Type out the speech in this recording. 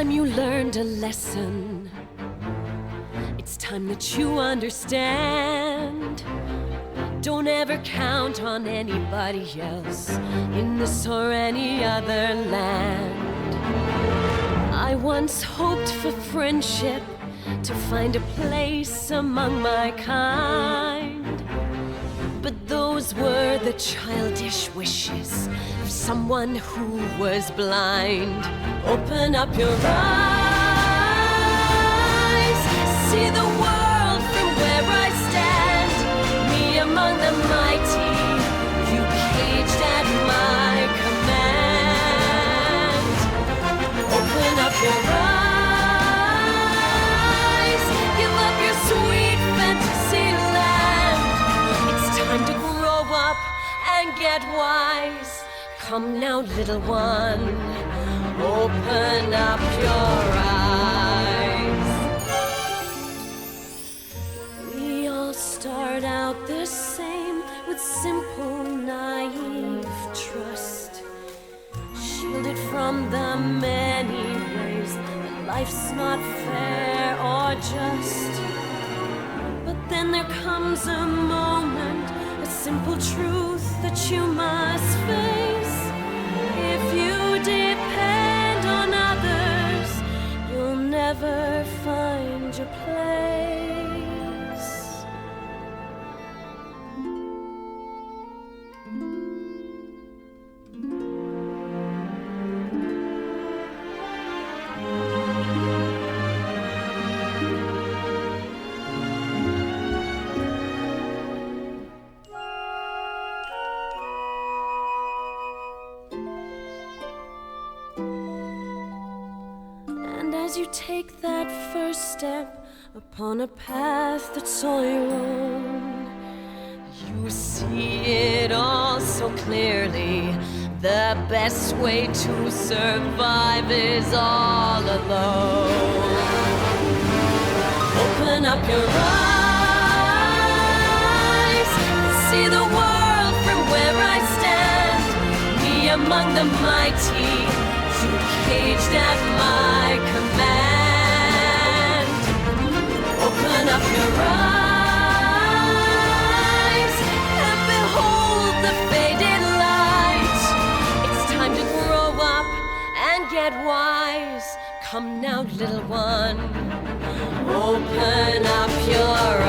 time you learned a lesson. It's time that you understand. Don't ever count on anybody else in this or any other land. I once hoped for friendship, to find a place among my kind. But those were the childish wishes of someone who was blind. Open up your eyes, see the world from where I stand. Me among the mighty, you caged at my command. Open up your eyes, give up your sweet fantasy land. It's time to grow up and get wise. Come now, little one, open up your eyes. We all start out the same, with simple, naive trust, shielded from the many ways that life's not fair or just. But then there comes a moment, a simple truth that you must face. If you depend on others, you'll never find your place. As you take that first step upon a path that's all your own, you see it all so clearly. The best way to survive is all alone. Open up your eyes, see the world from where I stand. Me among the mighty, you caged at my command. Open up your eyes and behold the faded light. It's time to grow up and get wise. Come now, little one, open up your